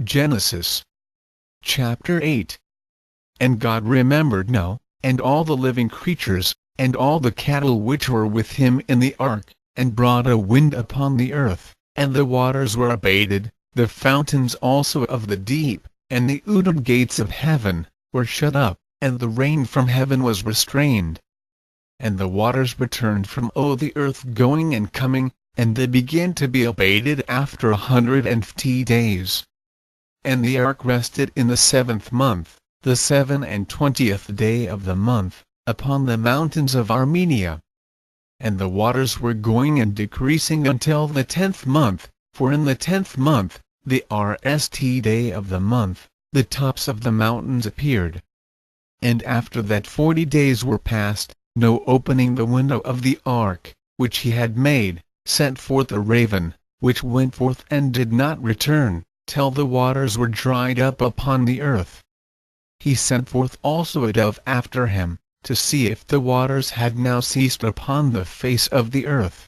Genesis chapter 8. And God remembered Noah, and all the living creatures, and all the cattle which were with him in the ark, and brought a wind upon the earth, and the waters were abated, the fountains also of the deep, and the udum gates of heaven, were shut up, and the rain from heaven was restrained. And the waters returned from the earth going and coming, and they began to be abated after 150 days. And the ark rested in the 7th month, the 27th day of the month, upon the mountains of Armenia. And the waters were going and decreasing until the 10th month, for in the 10th month, the day of the month, the tops of the mountains appeared. And after that 40 days were past, Noah, opening the window of the ark, which he had made, sent forth a raven, which went forth and did not return, till the waters were dried up upon the earth. He sent forth also a dove after him, to see if the waters had now ceased upon the face of the earth.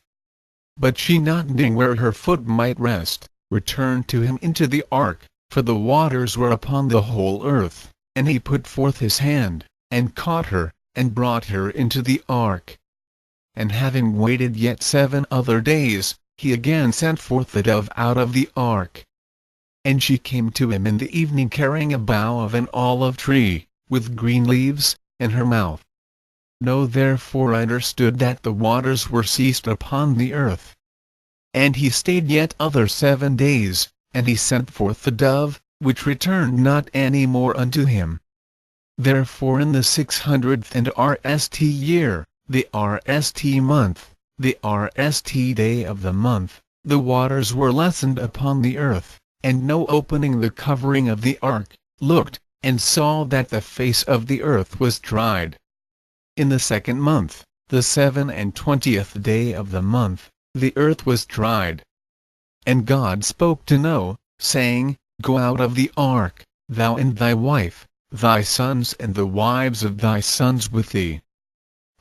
But she, not knowing where her foot might rest, returned to him into the ark, for the waters were upon the whole earth, and he put forth his hand, and caught her, and brought her into the ark. And having waited yet 7 other days, he again sent forth the dove out of the ark. And she came to him in the evening carrying a bough of an olive tree, with green leaves, in her mouth. Noah therefore understood that the waters were ceased upon the earth. And he stayed yet other 7 days, and he sent forth the dove, which returned not any more unto him. Therefore in the 600th and year, the month, the day of the month, the waters were lessened upon the earth. And Noah, opening the covering of the ark, looked, and saw that the face of the earth was dried. In the 2nd month, the 27th day of the month, the earth was dried. And God spoke to Noah, saying, Go out of the ark, thou and thy wife, thy sons and the wives of thy sons with thee.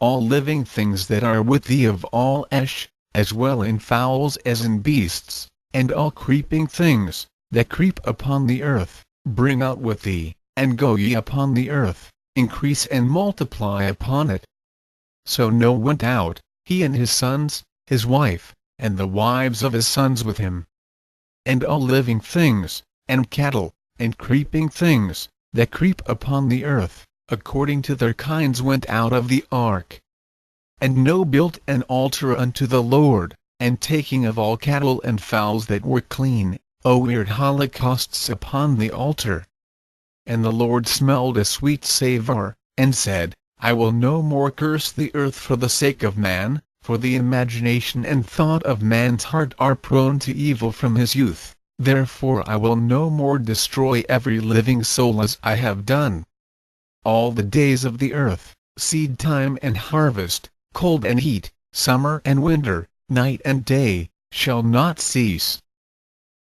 All living things that are with thee of all as well in fowls as in beasts, and all creeping things, that creep upon the earth, bring out with thee, and go ye upon the earth, increase and multiply upon it. So Noah went out, he and his sons, his wife, and the wives of his sons with him. And all living things, and cattle, and creeping things, that creep upon the earth, according to their kinds went out of the ark. And Noah built an altar unto the Lord, and taking of all cattle and fowls that were clean, offered holocausts upon the altar. And the Lord smelled a sweet savour, and said, I will no more curse the earth for the sake of man, for the imagination and thought of man's heart are prone to evil from his youth, therefore I will no more destroy every living soul as I have done. All the days of the earth, seed time and harvest, cold and heat, summer and winter, night and day, shall not cease.